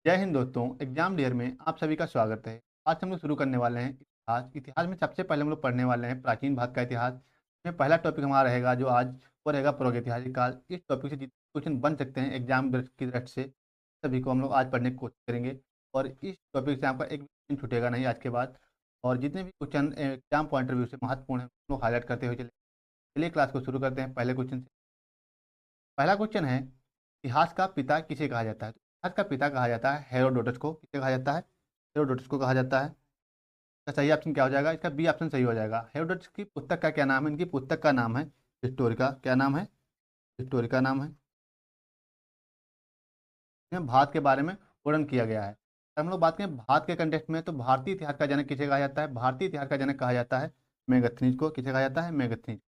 जय हिंद दोस्तों। Exam dear में आप सभी का स्वागत है। आज हम लोग शुरू करने वाले हैं इतिहास। इतिहास में सबसे पहले हम लोग पढ़ने वाले हैं प्राचीन भारत का इतिहास। इसमें पहला टॉपिक हमारा रहेगा जो आज वो रहेगा प्रागैतिहासिक काल। इस टॉपिक से जितने क्वेश्चन बन सकते हैं एग्जाम की दृष्टि से सभी को हम लोग आज पढ़ने की कोशिश करेंगे। और इस टॉपिक से आपका एक भी क्वेश्चन छूटेगा नहीं आज के बाद। और जितने भी question exam point of view से महत्वपूर्ण है हम लोग हाईलाइट करते हुए चले। चलिए क्लास को शुरू करते हैं पहले क्वेश्चन से। पहला क्वेश्चन है, इतिहास का पिता किसे कहा जाता है? तो इतिहास का पिता कहा जाता है हेरोडोटस को। किसे कहा जाता है? हेरोडोटस को कहा जाता है। इसका सही ऑप्शन क्या हो जाएगा? इसका बी ऑप्शन सही हो जाएगा। हेरोडोटस की पुस्तक का क्या नाम है? इनकी पुस्तक का नाम है हिस्टोरिका। क्या नाम है? हिस्टोरिका नाम है। इसमें भारत के बारे में वर्णन किया गया है। अगर हम लोग बात करें भारत के कंटेक्स्ट में तो भारतीय इतिहास का जनक किसे कहा जाता है? भारतीय इतिहास का जनक कहा जाता है मेगस्थनीज को। किसे कहा जाता है? मेगस्थनीज।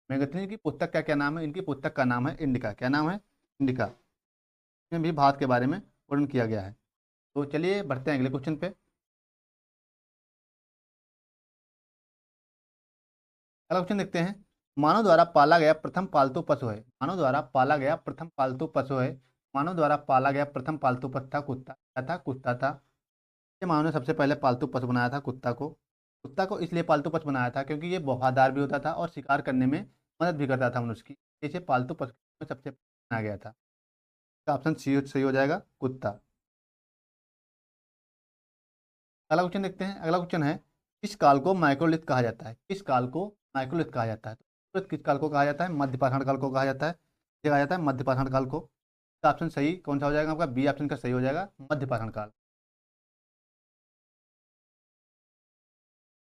मेगस्थनीज की पुस्तक का क्या नाम है? इनकी पुस्तक का नाम है इंडिका। क्या नाम है? इंडिका। इसमें भी भारत के बारे में वर्णन किया गया है। तो चलिए बढ़ते हैं अगले क्वेश्चन पे। अगला क्वेश्चन देखते हैं। मानव द्वारा पाला गया प्रथम पालतू पशु है। मानव द्वारा पाला गया प्रथम पालतू पशु है। मानव द्वारा पाला गया प्रथम पालतू पशु था कुत्ता। क्या था? कुत्ता था। ये मानव ने सबसे पहले पालतू पशु बनाया था कुत्ता को। कुत्ता को इसलिए पालतू पशु बनाया था क्योंकि ये वफादार भी होता था और शिकार करने में मदद भी करता था मनुष्य की। इसे पालतू पशु में सबसे पहले बनाया गया था। इसका ऑप्शन सी सही हो जाएगा, कुत्ता। अगला क्वेश्चन देखते हैं। अगला क्वेश्चन है, किस काल को माइक्रोलिथ कहा जाता है? किस काल को माइक्रोलिथ कहा जाता है? तो किस काल को कहा जाता है? मध्यपाषाण काल को कहा जाता है। ये कहा जाता है मध्यपाषाण काल को। इसका ऑप्शन सही कौन सा हो जाएगा आपका? बी ऑप्शन का सही हो जाएगा, मध्यपाषाण काल।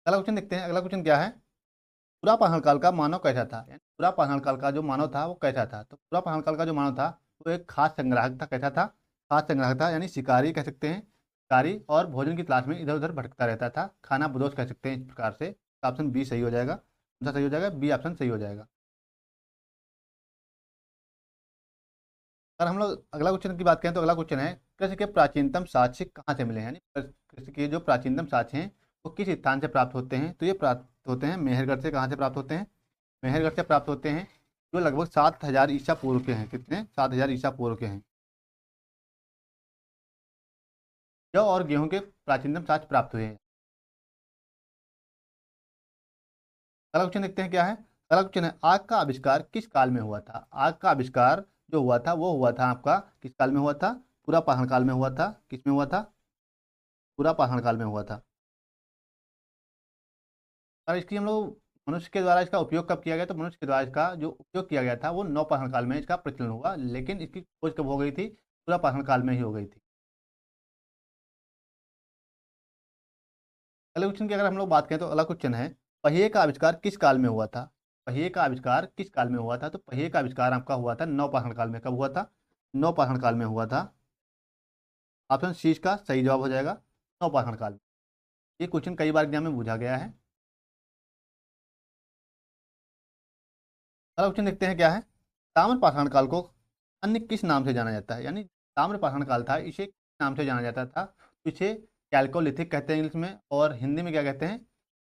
अगला क्वेश्चन देखते हैं। अगला क्वेश्चन क्या है? पूरा पाषाण काल का मानव कैसा था? यानी पूरा पाषाण काल का जो मानव था वो कैसा था? तो पूरा पाषाण काल का जो मानव था वो एक खास संग्राहक था। कैसा था? खास संग्राहक था, यानी शिकारी कह सकते हैं। शिकारी और भोजन की तलाश में इधर उधर भटकता रहता था। खाना बदोश कह सकते हैं इस प्रकार से। ऑप्शन बी सही हो जाएगा। कौन सा सही हो जाएगा? बी ऑप्शन सही हो जाएगा। अगर हम लोग अगला क्वेश्चन की बात करें तो अगला क्वेश्चन है, कृषि के प्राचीनतम साक्ष्य कहाँ से मिले हैं? यानी कृषि के जो प्राचीनतम साक्ष्य हैं वो किस स्थान से प्राप्त होते हैं? तो ये प्राप्त होते हैं मेहरगढ़ से। कहाँ से प्राप्त होते हैं? मेहरगढ़ से प्राप्त होते हैं, जो लगभग 7,000 ईसा पूर्व के हैं। कितने? 7,000 ईसा पूर्व के हैं। जौ और गेहूं के प्राचीनतम साक्ष्य प्राप्त हुए हैं। अगला क्वेश्चन देखते हैं क्या है। अगला क्वेश्चन है, आग का आविष्कार किस काल में हुआ था? आग का आविष्कार जो हुआ था वो हुआ था आपका किस काल में हुआ था? पूरा पाषाण काल में हुआ था। किस में हुआ था? पूरा पाषाण काल में हुआ था। और इसकी हम लोग मनुष्य के द्वारा इसका उपयोग कब किया गया? तो मनुष्य के द्वारा इसका जो उपयोग किया गया था वो नवपाषाण काल में इसका प्रचलन हुआ, लेकिन इसकी खोज कब हो गई थी? पूरा पाषाण काल में ही हो गई थी। अगले क्वेश्चन की अगर हम लोग बात करें तो अगला क्वेश्चन है, पहिए का आविष्कार किस काल में हुआ था? पहिए का आविष्कार किस काल में हुआ था? तो पहिए का आविष्कार आपका हुआ था नवपाषाण काल में। कब हुआ था? नवपाषाण काल में हुआ था। ऑप्शन सी का सही जवाब हो जाएगा, नवपाषाण काल में। ये क्वेश्चन कई बार एग्जाम में पूछा गया है। अगला क्वेश्चन देखते हैं क्या है। ताम्र पाषाण काल को अन्य किस नाम से जाना जाता है? यानी ताम्र पाषाण काल था, इसे किस नाम से जाना जाता था? तो इसे कैल्कोलिथिक कहते हैं इंग्लिश में, और हिंदी में क्या कहते हैं?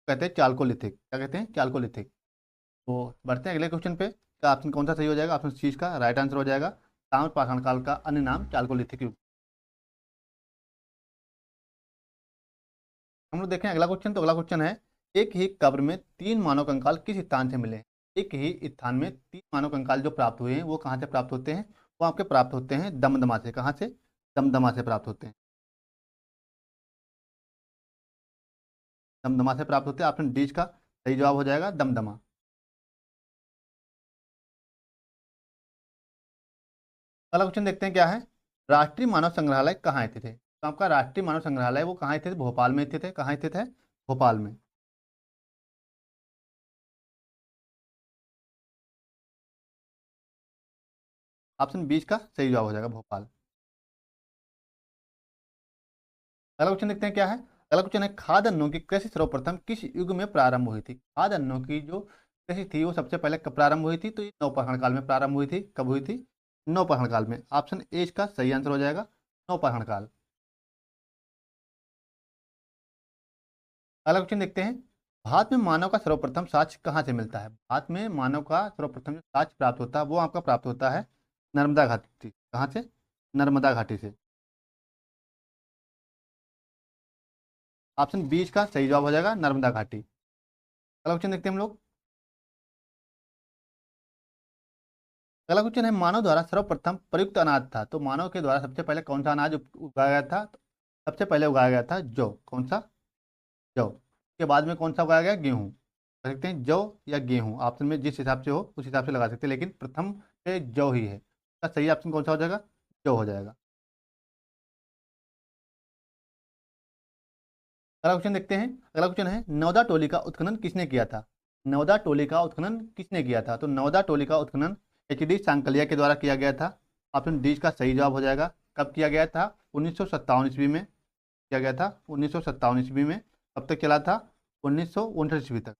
कहते हैं चाल्कोलिथिक। क्या कहते हैं? चाल्कोलिथिक। तो बढ़ते हैं अगले क्वेश्चन पे। का ऑप्शन कौन सा सही हो जाएगा? ऑप्शन सी का राइट आंसर हो जाएगा। ताम्र पाषाण काल का अन्य नाम चाल्कोलिथिक युग। हम लोग देखें अगला क्वेश्चन। तो अगला क्वेश्चन है, एक ही कब्र में तीन मानव कंकाल किस स्थान से मिले हैं? एक ही स्थान में तीन मानव कंकाल जो प्राप्त हुए हैं वो कहाँ से प्राप्त होते हैं? वो आपके प्राप्त होते हैं दमदमा से। कहाँ से? दमदमा से प्राप्त होते हैं। दमदमा से प्राप्त होते हैं। ऑप्शन डी का सही जवाब हो जाएगा, दमदमा। अगला क्वेश्चन देखते हैं क्या है। राष्ट्रीय मानव संग्रहालय कहाँ स्थित है? तो आपका राष्ट्रीय मानव संग्रहालय वो कहाँ स्थित है? भोपाल में स्थित है। कहाँ स्थित है? भोपाल में। ऑप्शन 20 का सही जवाब हो जाएगा, भोपाल। अगला क्वेश्चन देखते हैं क्या है। अगला क्वेश्चन है, खाद्य अन्नों की कृषि सर्वप्रथम किस युग में प्रारंभ हुई थी? खाद्य अन्नों की जो कृषि थी वो सबसे पहले कब प्रारंभ हुई थी? तो ये नौपाषाण काल में प्रारंभ हुई थी। कब हुई थी? नौपाषाण काल में। ऑप्शन ए का सही आंसर हो जाएगा, नौपाषाण काल। अगला क्वेश्चन देखते हैं, भारत में मानव का सर्वप्रथम साक्ष्य कहाँ से मिलता है? भारत में मानव का सर्वप्रथम जो साक्ष्य प्राप्त होता है वो आपका प्राप्त होता है नर्मदा घाटी। कहाँ से? नर्मदा घाटी से। ऑप्शन बी इसका सही जवाब हो जाएगा, नर्मदा घाटी। अगला क्वेश्चन देखते हैं हम लोग। अगला क्वेश्चन है, मानव द्वारा सर्वप्रथम प्रयुक्त अनाज था। तो मानव के द्वारा सबसे पहले कौन सा अनाज उगाया गया था? तो सबसे पहले उगाया गया था जौ। कौन सा? जौ। के बाद में कौन सा उगाया गया? गेहूं। कह सकते हैं जौ या गेहूं, ऑप्शन में जिस हिसाब से हो उस हिसाब से लगा सकते हैं, लेकिन प्रथम पे जौ ही है। इसका सही ऑप्शन कौन सा हो जाएगा? जौ हो जाएगा। अगला क्वेश्चन देखते हैं। अगला क्वेश्चन है, नवदा टोली का उत्खनन किसने किया था? नवदा टोली का उत्खनन किसने किया था? तो नवदा टोली का उत्खनन एच डी सांकलिया के द्वारा किया गया था। ऑप्शन डी का सही जवाब हो जाएगा। कब किया गया था? 1957 ईस्वी में किया गया था। 1957 ईस्वी में। कब तक चला था? 1959 ईस्वी तक।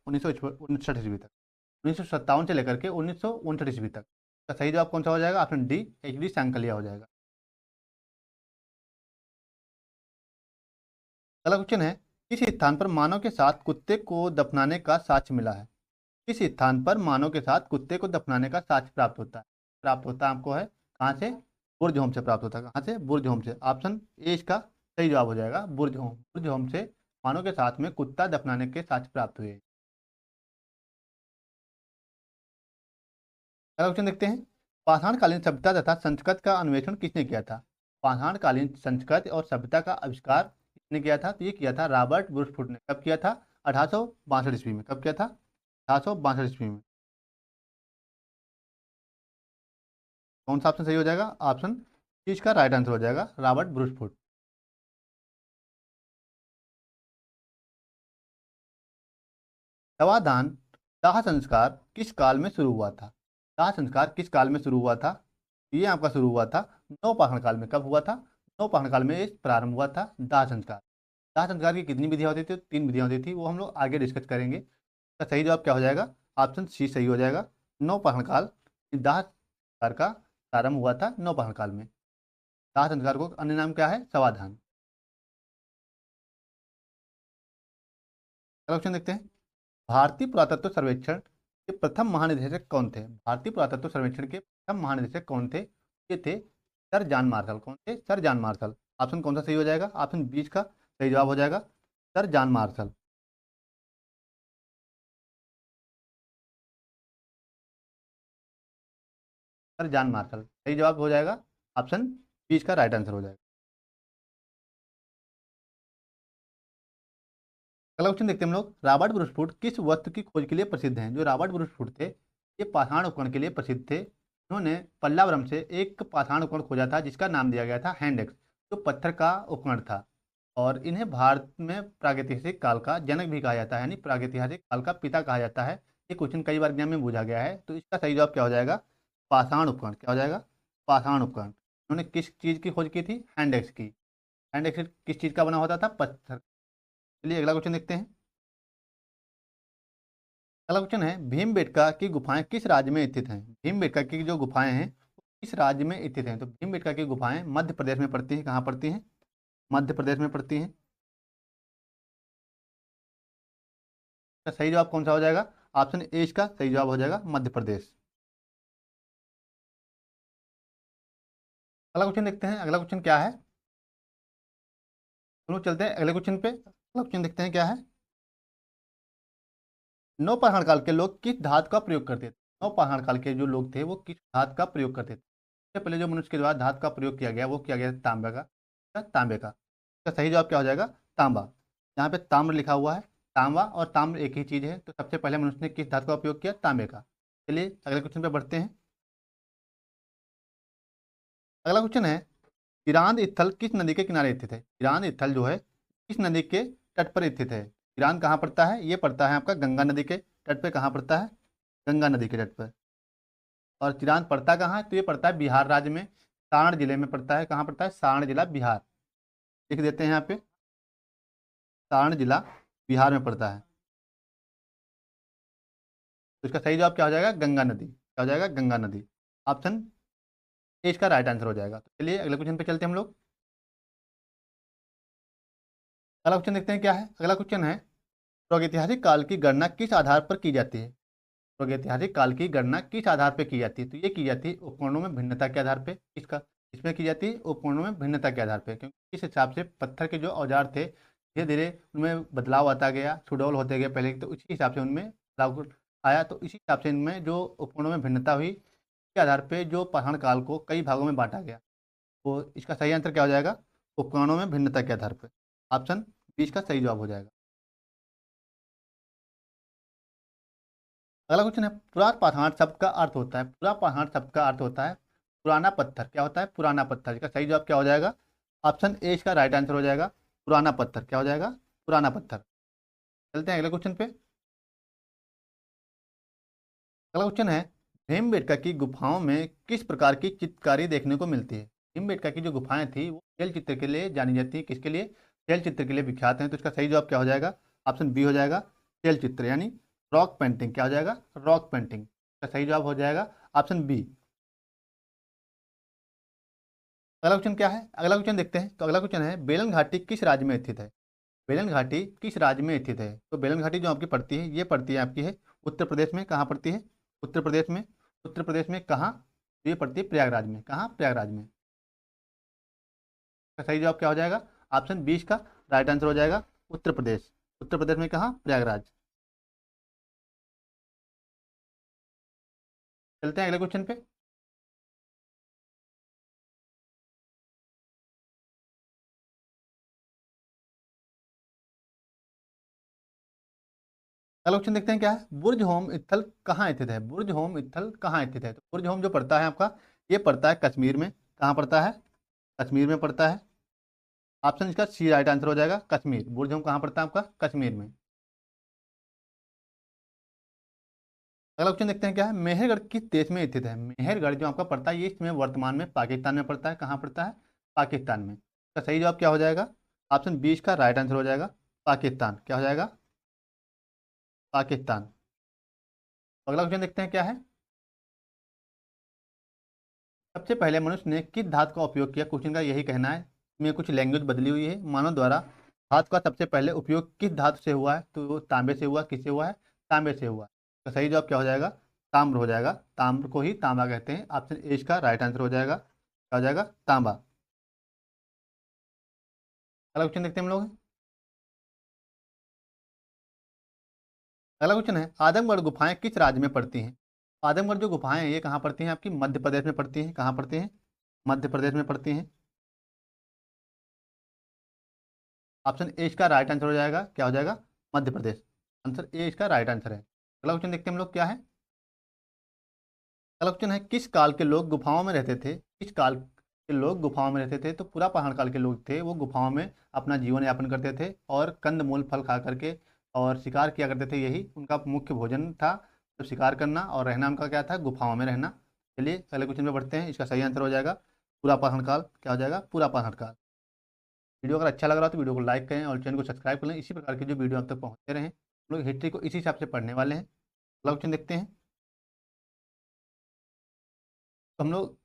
1959 ईस्वी तक। 1957 से लेकर के 1959 ईस्वी तक। का सही जवाब कौन सा हो जाएगा? Option D H D Sankalia हो जाएगा। अगला क्वेश्चन है, किस स्थान पर मानव के साथ कुत्ते को दफनाने का साक्ष्य मिला है? किस स्थान पर मानव के साथ कुत्ते को दफनाने का साक्ष्य प्राप्त होता है? प्राप्त होता है आपको है कहाँ से? बुर्ज होम से प्राप्त होता है। कहाँ से? बुर्ज होम से। ऑप्शन ए इसका सही जवाब हो जाएगा, बुर्ज होम। बुर्ज होम से मानव के साथ में कुत्ता दफनाने के साक्ष्य प्राप्त हुए। अगला क्वेश्चन देखते हैं, पाषाणकालीन सभ्यता तथा संस्कृत का अन्वेषण किसने किया था? पाषाणकालीन संस्कृत और सभ्यता का आविष्कार किसने किया था? तो ये किया था रॉबर्ट ब्रूसफुट ने। कब किया था? 1862 ईस्वी में। कब किया था? 1862 ईस्वी में। कौन सा ऑप्शन सही हो जाएगा? ऑप्शन सी इसका राइट आंसर हो जाएगा, रॉबर्ट ब्रूसफुट। तवादान दाह संस्कार किस काल में शुरू हुआ था? दाह संस्कार किस काल में शुरू हुआ था? ये आपका शुरू हुआ था नौपाषाण काल में। कब हुआ था? नौपाषाण काल में इस प्रारंभ हुआ था दाह संस्कार। दाह संस्कार की कितनी विधियां होती थी? तो 3 विधियां होती थी, वो हम लोग आगे डिस्कस करेंगे। इसका सही जवाब क्या हो जाएगा? ऑप्शन सी सही हो जाएगा, नौपाषाण काल। दाह संस्कार का प्रारंभ हुआ था नौपाषाण काल में। दाह संस्कार को अन्य नाम क्या है? समाधान। अगला क्वेश्चन देखते हैं, भारतीय पुरातत्व सर्वेक्षण के प्रथम महानिदेशक कौन थे? भारतीय पुरातत्व सर्वेक्षण के प्रथम महानिदेशक कौन थे? ये थे सर जॉन मार्शल। कौन थे? Sir John Marshall. ऑप्शन कौन सा सही हो जाएगा? ऑप्शन बीस का सही जवाब हो जाएगा, sir John Marshall. Sir John Marshall सही जवाब हो जाएगा, ऑप्शन बीस का राइट आंसर हो जाएगा। अगला क्वेश्चन देखते हैं हम लोग, रॉबर्ट ब्रूसफुट किस वस्तु की खोज के लिए प्रसिद्ध हैं? जो रॉबर्ट ब्रूसफुट थे, ये पाषाण उपकरण के लिए प्रसिद्ध थे। उन्होंने पल्लावरम से एक पाषाण उपकरण खोजा था जिसका नाम दिया गया था हैंडेक्स, जो पत्थर का उपकरण था। और इन्हें भारत में प्रागैतिहासिक काल का जनक भी कहा जाता है, यानी प्रागैतिहासिक काल का पिता कहा जाता है। ये क्वेश्चन कई बार एग्जाम में पूछा गया है। तो इसका सही जवाब क्या हो जाएगा? पाषाण उपकरण। क्या हो जाएगा? पाषाण उपकरण। उन्होंने किस चीज़ की खोज की थी? हैंडेक्स की। हैंडेक्स किस चीज़ का बना होता था? पत्थर। चलिए अगला क्वेश्चन देखते हैं। अगला क्वेश्चन है, भीमबेटका की गुफाएं किस राज्य में स्थित हैं? भीमबेटका की जो गुफाएं हैं वो किस राज्य में स्थित हैं? तो भीमबेटका की गुफाएं मध्य प्रदेश में पड़ती हैं। कहाँ पड़ती हैं? मध्य प्रदेश में पड़ती हैं। इसका सही जवाब कौन सा हो जाएगा? ऑप्शन ए इसका सही जवाब हो जाएगा, मध्य प्रदेश। अगला क्वेश्चन देखते हैं। अगला क्वेश्चन क्या है? हम लोग चलते हैं अगले क्वेश्चन पे। अगला क्वेश्चन देखते हैं क्या है। नौपहाड़ काल के लोग किस धातु का प्रयोग करते थे? नौपहाड़ काल के जो लोग थे वो किस धातु का प्रयोग करते थे? सबसे पहले जो मनुष्य के द्वारा धातु का प्रयोग किया गया वो किया गया तांबे का। तांबे का। इसका सही जवाब क्या हो जाएगा? तांबा। यहाँ पे ताम्र लिखा हुआ है। तांबा और ताम्र एक ही चीज है। तो सबसे पहले मनुष्य ने किस धातु का उपयोग किया? तांबे का। चलिए अगले क्वेश्चन पे बढ़ते हैं। अगला क्वेश्चन है, ईरान स्थल किस नदी के किनारे स्थित है? ईरान स्थल जो है किस नदी के तट पर स्थित है? ईरान कहाँ पड़ता है? ये पड़ता है आपका गंगा नदी के तट पे। कहाँ पड़ता है? गंगा नदी के तट पर। और ईरान पड़ता कहाँ है? तो ये पड़ता है बिहार राज्य में, सारण जिले में पड़ता है। कहाँ पड़ता है? सारण जिला, बिहार। लिख देते हैं यहाँ पे, सारण जिला बिहार में पड़ता है। तो इसका सही जवाब क्या हो जाएगा? गंगा नदी। क्या हो जाएगा? गंगा नदी। ऑप्शन ए इसका राइट आंसर हो जाएगा। तो चलिए अगले क्वेश्चन पे चलते हैं हम लोग। अगला क्वेश्चन देखते हैं क्या है। अगला क्वेश्चन है, प्रागैतिहासिक काल की गणना किस आधार पर की जाती है? प्रागैतिहासिक काल की गणना किस आधार पर की जाती है? तो ये की जाती है उपकरणों में भिन्नता के आधार पर। इसका इसमें की जाती है उपकरणों में भिन्नता के आधार पर, क्योंकि इस हिसाब से पत्थर के जो औजार थे धीरे धीरे उनमें बदलाव आता गया, सुडौल होते गए पहले, तो उसी हिसाब से उनमें बदलाव आया। तो इसी हिसाब से इनमें जो उपकरणों में भिन्नता हुई के आधार पे जो पाषाण काल को कई भागों में बांटा गया। तो इसका सही आंसर क्या हो जाएगा? उपकरणों में भिन्नता के आधार पर। ऑप्शन बी इसका सही जवाब हो जाएगा। अगला क्वेश्चन है, पुरान पाषाण शब्द का अर्थ होता है, पुरा पाषाण शब्द का अर्थ होता है पुराना पत्थर। क्या होता है? पुराना पत्थर। इसका सही जवाब क्या हो जाएगा? ऑप्शन ए इसका राइट आंसर हो जाएगा। पुराना पत्थर क्या हो जाएगा? पुराना पत्थर। चलते हैं अगले क्वेश्चन पे। अगला क्वेश्चन है, भीमबेटका की गुफाओं में किस प्रकार की चित्रकारी देखने को मिलती है? भीमबेटका की जो गुफाएं थी वो शैल चित्र के लिए जानी जाती है। किसके लिए? शैल चित्र के लिए विख्यात हैं। तो इसका सही जवाब क्या हो जाएगा? ऑप्शन बी हो जाएगा, शैल चित्र यानी रॉक पेंटिंग। क्या हो जाएगा? Rock painting. इसका सही जवाब हो जाएगा ऑप्शन बी। अगला क्वेश्चन क्या है? अगला क्वेश्चन देखते हैं। तो अगला क्वेश्चन है, बेलन घाटी किस राज्य में स्थित है? बेलन घाटी किस राज्य में स्थित है? तो बेलन घाटी जो आपकी पड़ती है, ये पड़ती है आपकी है उत्तर प्रदेश में। कहाँ पड़ती है? उत्तर प्रदेश में। उत्तर प्रदेश में कहाँ? तो ये पड़ती है प्रयागराज में। कहाँ? प्रयागराज में। इसका सही जवाब क्या हो जाएगा? ऑप्शन 20 का राइट आंसर हो जाएगा, उत्तर प्रदेश। उत्तर प्रदेश में कहाँ? प्रयागराज। चलते हैं अगले क्वेश्चन पे। अगला क्वेश्चन देखते हैं क्या है, बुर्ज होम स्थल कहाँ स्थित है? बुर्ज होम स्थल कहाँ स्थित है? तो बुर्ज होम जो पड़ता है आपका, ये पड़ता है कश्मीर में। कहाँ पड़ता है? कश्मीर में पड़ता है। ऑप्शन इसका सी राइट आंसर हो जाएगा, कश्मीर। बुर्ज होम कहाँ पड़ता है आपका? कश्मीर में। अगला क्वेश्चन देखते हैं क्या है, मेहरगढ़ किस देश में स्थित है? मेहरगढ़ जो आपका पड़ता है, ये इसमें वर्तमान में पाकिस्तान में पड़ता है। कहाँ पड़ता है? पाकिस्तान में। इसका सही जवाब क्या हो जाएगा? ऑप्शन 20 का राइट आंसर हो जाएगा, पाकिस्तान। क्या हो जाएगा? पाकिस्तान। अगला क्वेश्चन देखते हैं क्या है, सबसे पहले मनुष्य ने किस धातु का उपयोग किया? क्वेश्चन का यही कहना है, इसमें कुछ लैंग्वेज बदली हुई है। मानव द्वारा धातु का सबसे पहले उपयोग किस धातु से हुआ है? तो वो तांबे से हुआ। किससे हुआ है? तांबे से हुआ। तो सही जवाब क्या हो जाएगा? ताम्र हो जाएगा। ताम्र को ही तांबा कहते हैं। ऑप्शन ए का राइट आंसर हो जाएगा। क्या हो जाएगा? तांबा। अगला क्वेश्चन देखते हैं हम लोग। अगला क्वेश्चन है, आदमगढ़ गुफाएं किस राज्य में पड़ती हैं? आदमगढ़ जो गुफाएं हैं ये कहाँ पड़ती हैं आपकी? मध्य प्रदेश में पड़ती हैं। कहाँ पड़ती हैं? मध्य प्रदेश में पड़ती हैं। ऑप्शन ए इसका राइट आंसर हो जाएगा। क्या हो जाएगा? मध्य प्रदेश। आंसर ए इसका राइट आंसर है। अगला क्वेश्चन देखते हैं हम लोग क्या है। अगला क्वेश्चन है, किस काल के लोग गुफाओं में रहते थे? किस काल के लोग गुफाओं में रहते थे? तो पूरा पहाड़ काल के लोग थे, वो गुफाओं में अपना जीवन यापन करते थे और कंद मूल फल खा करके और शिकार किया करते थे। यही उनका मुख्य भोजन था, तो शिकार करना, और रहना उनका क्या था? गुफाओं में रहना। चलिए अगले क्वेश्चन पे बढ़ते हैं। इसका सही आंसर हो जाएगा पूरा पहाड़ काल। क्या हो जाएगा? पूरा पहाड़ काल। वीडियो अगर अच्छा लग रहा हो तो वीडियो को लाइक करें और चैनल को सब्सक्राइब कर लें। इसी प्रकार की जो वीडियो आप तक पहुँचते रहें। हम लोग हिस्ट्री को इसी हिसाब से पढ़ने वाले हैं। अगला क्वेश्चन देखते हैं। तो हम लोग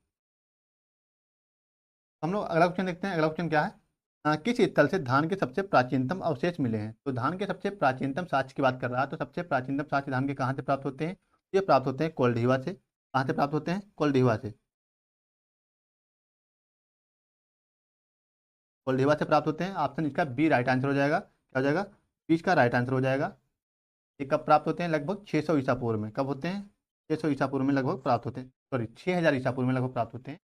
अगला क्वेश्चन देखते हैं। अगला क्वेश्चन क्या है, किस स्थल से धान के सबसे प्राचीनतम अवशेष मिले हैं? तो धान के सबसे प्राचीनतम साक्ष्य की बात कर रहा है। तो सबसे प्राचीनतम साक्ष्य धान के कहाँ से प्राप्त होते हैं? ये प्राप्त होते हैं कोलडीवा से। कहाँ से प्राप्त होते हैं? कोलडीवा से। कोलडीवा से प्राप्त होते हैं। ऑप्शन इसका बी राइट आंसर हो जाएगा। क्या हो जाएगा? बी इसका राइट आंसर हो जाएगा। ये कब प्राप्त होते हैं? लगभग 600 ईसा पूर्व में। कब होते हैं? 600 ईसा पूर्व में लगभग प्राप्त होते हैं। सॉरी, 6000 ईसा पूर्व में लगभग प्राप्त होते हैं।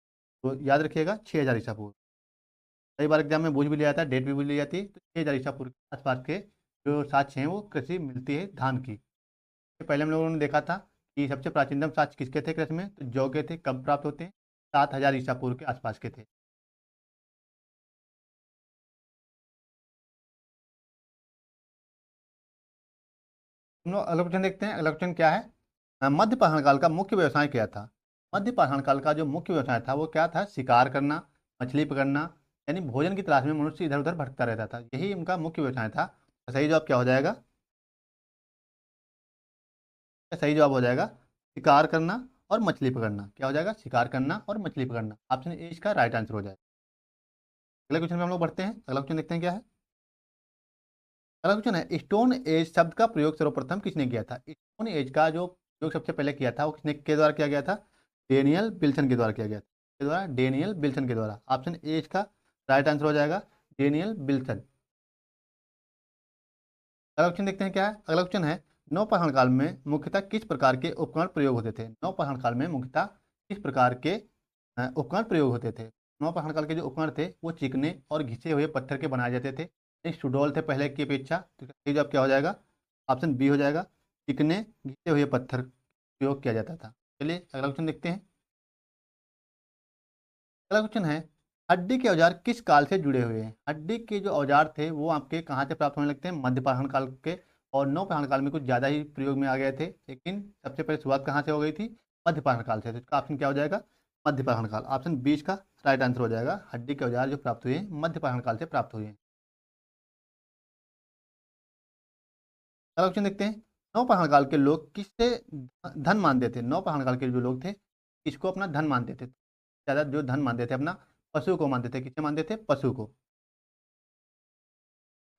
तो याद रखिएगा 6000 ईसा पूर्व। कई बार एग्जाम में पूछ भी लिया जाता है, डेट भी पूछ ली जाती है। तो 6000 ईसा पूर्व के आसपास के जो साक्ष्य हैं वो कृषि मिलती है धान की। पहले हम लोगों ने देखा था कि सबसे प्राचीनतम साक्ष्य किसके थे कृषि में? तो जौ के थे। कब प्राप्त होते हैं? 7000 ईसा पूर्व के आसपास के थे। हम लोग अगला क्वेश्चन देखते हैं। अगला क्वेश्चन क्या है, मध्य पाषाण काल का मुख्य व्यवसाय क्या था? मध्य पाषाण काल का जो मुख्य व्यवसाय था वो क्या था? शिकार करना, मछली पकड़ना, यानी भोजन की तलाश में मनुष्य इधर उधर भटकता रहता था। यही उनका मुख्य व्यवसाय था। तो सही जवाब क्या हो जाएगा? सही जवाब हो जाएगा शिकार करना और मछली पकड़ना। क्या हो जाएगा? शिकार करना और मछली पकड़ना। ऑप्शन ए इसका राइट आंसर हो जाएगा। अगले क्वेश्चन में हम लोग बढ़ते हैं। अगला क्वेश्चन देखते हैं क्या है। अगला क्वेश्चन है, स्टोन एज शब्द का प्रयोग सर्वप्रथम किसने किया था? स्टोन एज का जो प्रयोग सबसे पहले किया था वो किसने के द्वारा किया गया था? डेनियल विल्सन के द्वारा किया गया था। के द्वारा? डेनियल विल्सन के द्वारा। ऑप्शन ए इसका राइट आंसर हो जाएगा, डेनियल विल्सन। अगला क्वेश्चन देखते हैं क्या है। अगला क्वेश्चन है, नौपाषाण काल में मुख्यतः किस प्रकार के उपकरण प्रयोग होते थे। नौपाषाण काल में मुख्यतः किस प्रकार के उपकरण प्रयोग होते थे। नौपाषाण काल के जो उपकरण थे वो चिकने और घिसे हुए पत्थर के बनाए जाते थे। एक सुडौल थे पहले की अपेक्षा। तो सही जवाब क्या हो जाएगा, ऑप्शन बी हो जाएगा, चिकने घिसे हुए पत्थर प्रयोग किया जाता था। चलिए अगला क्वेश्चन देखते हैं। अगला क्वेश्चन है, हड्डी के औजार किस काल से जुड़े हुए हैं। हड्डी के जो औजार थे वो आपके कहाँ से प्राप्त होने लगते हैं, मध्यपाषाण काल के। और नौपाषाण काल में कुछ ज़्यादा ही प्रयोग में आ गए थे, लेकिन सबसे पहले शुरुआत कहाँ से हो गई थी, मध्यपाषाण काल से। तो इसका ऑप्शन क्या हो जाएगा, मध्यपाषाण काल। ऑप्शन बी इसका राइट आंसर हो जाएगा। हड्डी के औजार जो प्राप्त हुए हैं मध्यपाषाण काल से प्राप्त हुए हैं। अगला क्वेश्चन देखते हैं, नौपाषाण काल के लोग किससे धन मानते थे। नौपाषाण काल के जो लोग थे किसको अपना धन मानते थे, ज़्यादा जो धन मानते थे अपना, पशु को मानते थे। किससे मानते थे, पशु को।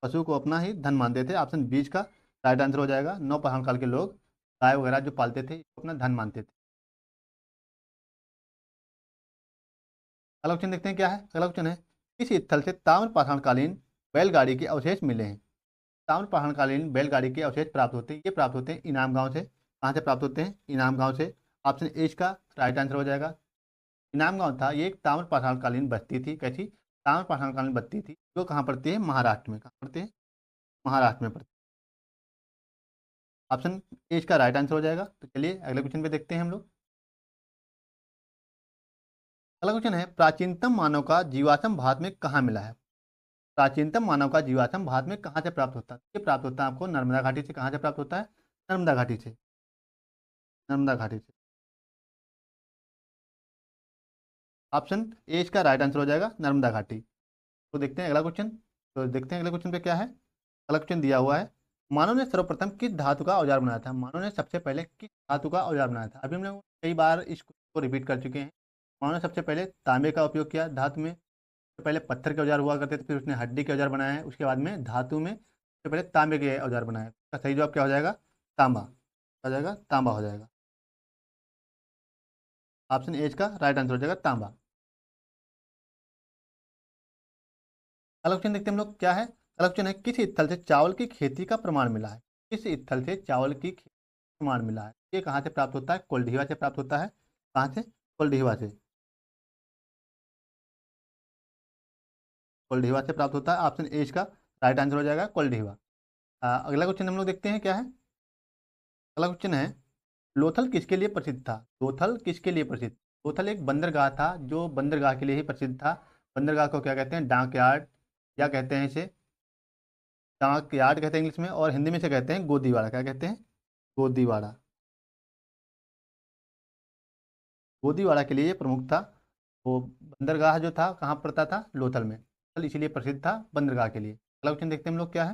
पशु को अपना ही धन मानते थे। ऑप्शन बीज का राइट आंसर हो जाएगा। नौपाषाण काल के लोग गाय वगैरह जो पालते थे इसको अपना धन मानते थे। अगला क्वेश्चन देखते हैं क्या है। अगला क्वेश्चन है, किस स्थल से ताम्रपाषाणकालीन बैलगाड़ी के अवशेष मिले हैं। ताम्रपाषाणकालीन बैलगाड़ी के अवशेष प्राप्त होते हैं, ये प्राप्त होते हैं इनाम गांव से। कहाँ से प्राप्त होते हैं, इनाम गांव से। ऑप्शन ए इसका राइट आंसर हो जाएगा। इनाम गांव था ये एक ताम्रपाषाणकालीन बस्ती थी। कैसी, ताम्रपाषाणकालीन बस्ती थी जो कहाँ पड़ती है, महाराष्ट्र में। कहाँ पड़ती है, महाराष्ट्र में पड़ती है। ऑप्शन ए इसका राइट आंसर हो जाएगा। तो चलिए अगले क्वेश्चन पे देखते हैं हम लोग। अगला क्वेश्चन है, प्राचीनतम मानव का जीवाश्म भारत में कहाँ मिला है। प्राचीनतम मानव का जीवाश्म भारत में कहाँ से प्राप्त होता है। ये प्राप्त होता है आपको नर्मदा घाटी से। कहाँ से प्राप्त होता है, नर्मदा घाटी से। नर्मदा घाटी से। ऑप्शन ए इसका राइट आंसर हो जाएगा, नर्मदा घाटी। तो देखते हैं अगला क्वेश्चन। तो देखते हैं अगले क्वेश्चन पे क्या है। अगला क्वेश्चन दिया हुआ है, मानव ने सर्वप्रथम किस धातु का औजार बनाया था। मानव ने सबसे पहले किस धातु का औजार बनाया था। अभी हम लोग कई बार इसको रिपीट कर चुके हैं। मानव ने सबसे पहले तांबे का उपयोग किया धातु में। तो पहले पत्थर के औजार हुआ करते थे, फिर उसने हड्डी के औजार बनाए हैं, उसके बाद में धातु में सबसे पहले तांबे के औजार बनाए। इसका सही जवाब क्या हो जाएगा, तांबा हो जाएगा, तांबा हो जाएगा। ऑप्शन ए का राइट आंसर हो जाएगा, तांबा। अगला क्वेश्चन देखते हैं हम लोग क्या है। अगला क्वेश्चन है, किस स्थल से चावल की खेती का प्रमाण मिला है। किस स्थल से चावल की खेती का प्रमाण मिला है। ये कहाँ से प्राप्त होता है, कोल्डीवा से प्राप्त होता है। कहाँ से, कोल्डीवा से। कोल्डीवा से प्राप्त होता है। ऑप्शन ए का राइट आंसर हो जाएगा, कोल्डीवा। अगला क्वेश्चन हम लोग देखते हैं क्या है। अगला क्वेश्चन है, लोथल किसके लिए प्रसिद्ध था। लोथल किसके लिए प्रसिद्ध। लोथल एक बंदरगाह था जो बंदरगाह के लिए ही प्रसिद्ध था। बंदरगाह को क्या कहते हैं, डाक यार्ड, क्या कहते हैं इसे, डाक यार्ड कहते हैं इंग्लिश में, और हिंदी में से कहते हैं गोदीवाड़ा। क्या कहते हैं, गोदीवाड़ा। गोदीवाड़ा के लिए ये प्रमुख था। वो बंदरगाह जो था कहाँ पड़ता था, लोथल में। लोथल इसीलिए प्रसिद्ध था बंदरगाह के लिए। अगला क्वेश्चन देखते हैं हम लोग क्या है।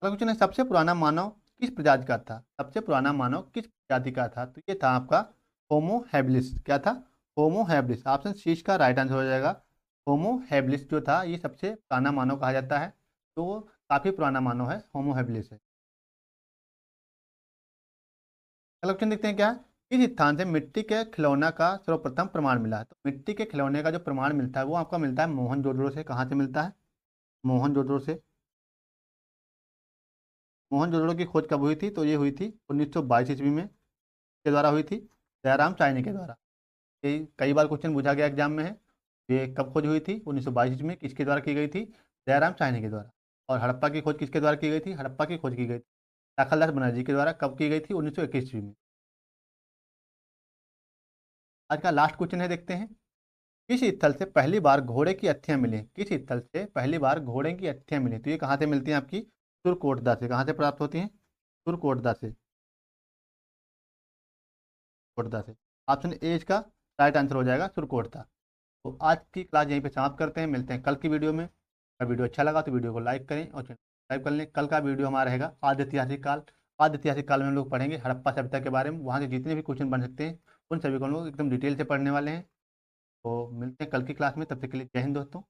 अगला क्वेश्चन है, सबसे पुराना मानव किस प्रजाति का था। सबसे पुराना मानव किस प्रजाति का था। तो ये था आपका होमो हैबिलिस। क्या था, होमो हैबिलिस। ऑप्शन सी का राइट आंसर हो जाएगा। होमो हैबिलिस जो था ये सबसे पुराना मानव कहा जाता है। तो वो काफ़ी पुराना मानव है, होमो हैबिलिस है। अगला क्वेश्चन देखते हैं क्या है, किस स्थान से मिट्टी के खिलौना का सर्वप्रथम प्रमाण मिला है। तो मिट्टी के खिलौने का जो प्रमाण मिलता है वो आपका मिलता है मोहनजोदड़ो से। कहाँ से मिलता है, मोहनजोदड़ो से। मोहनजोदड़ो की खोज कब हुई थी, तो ये हुई थी 1922 ईस्वी में। के द्वारा हुई थी, दयाराम साहनी के द्वारा। ये कई बार क्वेश्चन पूछा गया एग्जाम में है। ये कब खोज हुई थी, 1922 में। किसके द्वारा की गई थी, दयाराम साहनी के द्वारा। और हड़प्पा की खोज किसके द्वारा की गई थी, हड़प्पा की खोज की गई थी दाखलदास बनर्जी के द्वारा। कब की गई थी, 1921 ईस्वी में। आज का लास्ट क्वेश्चन है, देखते हैं। किस स्थल से पहली बार घोड़े की अस्थियां मिली। किस स्थल से पहली बार घोड़े की अस्थियां मिली। तो ये कहाँ से मिलती हैं आपकी, सुरकोटदा से। कहाँ से प्राप्त होती हैं, सुरकोटदा से। कोटदा से। ऑप्शन ए इसका राइट आंसर हो जाएगा, सुरकोटदा। तो आज की क्लास यहीं पे समाप्त करते हैं, मिलते हैं कल की वीडियो में। अगर वीडियो अच्छा लगा तो वीडियो को लाइक करें और सब्सक्राइब कर लें। कल का वीडियो हमारा रहेगा आद्य ऐतिहासिक काल। आद्य ऐतिहासिक काल में हम लोग पढ़ेंगे हड़प्पा सभ्यता के बारे में। वहाँ के जितने भी क्वेश्चन बन सकते हैं उन सभी को हम लोग एकदम डिटेल से पढ़ने वाले हैं। तो मिलते हैं कल की क्लास में, तब तक के लिए जय हिंद दोस्तों।